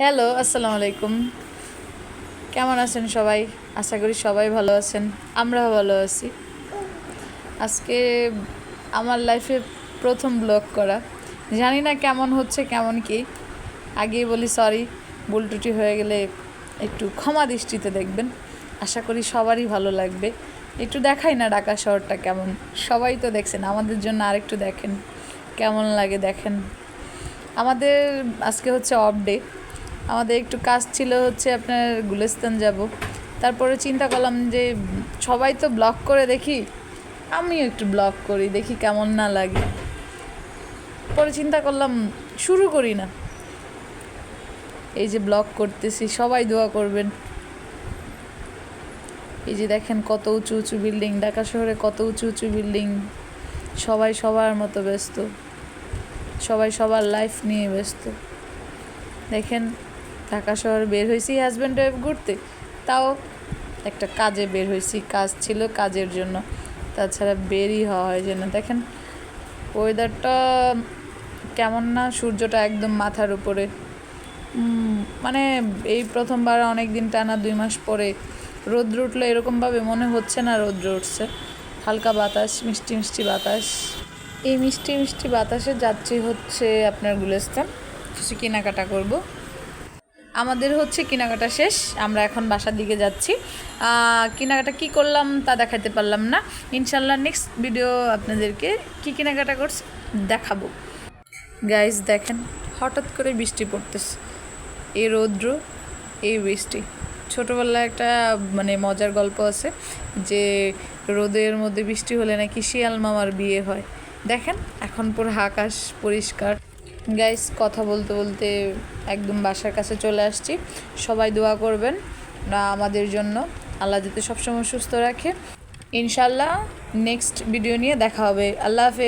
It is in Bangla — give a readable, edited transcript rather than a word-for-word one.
হ্যালো, আসসালামু আলাইকুম। কেমন আছেন সবাই? আশা করি সবাই ভালো আছেন। আমরাও ভালো আছি। আজকে আমার লাইফে প্রথম ব্লগ করা। জানি না কেমন হচ্ছে, কেমন কি। আগেই বলি সরি, ভুল ত্রুটি হয়ে গেলে একটু ক্ষমা দৃষ্টিতে দেখবেন। আশা করি সবারই ভালো লাগবে। একটু দেখাই না ঢাকা শহরটা কেমন। সবাই তো দেখছেন, আমাদের জন্য আরেকটু দেখেন কেমন লাগে দেখেন। আমাদের আজকে হচ্ছে অফ ডে। আমাদের একটু কাজ ছিল হচ্ছে আপনার গুলিস্তান যাব। তারপরে চিন্তা করলাম যে সবাই তো ব্লগ করে দেখি, আমিও একটু ব্লগ করি, দেখি কেমন না লাগে। পরে চিন্তা করলাম শুরু করি না। এই যে ব্লগ করতেছি, সবাই দোয়া করবেন। এই যে দেখেন কত উঁচু উঁচু বিল্ডিং, ঢাকা শহরে কত উঁচু উঁচু বিল্ডিং। সবাই সবার মতো ব্যস্ত, সবাই সবার লাইফ নিয়ে ব্যস্ত। দেখেন ঢাকা শহরে বের হয়েছি হাজব্যান্ড ওয়াইফ ঘুরতে, তাও একটা কাজে বের হয়েছি, কাজ ছিল কাজের জন্য, তাছাড়া বেরই হওয়া হয় যেন। দেখেন ওয়েদারটা কেমন না, সূর্যটা একদম মাথার উপরে। মানে এই প্রথমবার অনেক দিন টানা 2 মাস পরে রৌদ্র উঠলো, এরকমভাবে মনে হচ্ছে না রৌদ্র উঠছে। হালকা বাতাস, মিষ্টি মিষ্টি বাতাস। এই মিষ্টি মিষ্টি বাতাসে যাচ্ছি হচ্ছে আপনার গুলিস্তান, কিছু কেনাকাটা করব। আমাদের হচ্ছে কেনাকাটা শেষ, আমরা এখন বাসার দিকে যাচ্ছি। কেনাকাটা কি করলাম তা দেখাতে পারলাম না। ইনশাল্লাহ নেক্সট ভিডিও আপনাদেরকে কি কেনাকাটা করছি দেখাবো। গাইস দেখেন হঠাৎ করে বৃষ্টি পড়তেছে, এই রৌদ্র, এই বৃষ্টি। ছোটোবেলায় একটা মানে মজার গল্প আছে যে রোদের মধ্যে বৃষ্টি হলে নাকি শিয়াল মামার বিয়ে হয়। দেখেন এখন পুরো আকাশ পরিষ্কার। গাইস কথা বলতে বলতে একদম বাসার কাছে চলে আসছি। সবাই দোয়া করবেন আমাদের জন্য, আল্লাহ যাতে সবসময় সুস্থ রাখে। ইনশাল্লাহ নেক্সট ভিডিও নিয়ে দেখা হবে। আল্লাহ হাফেজ।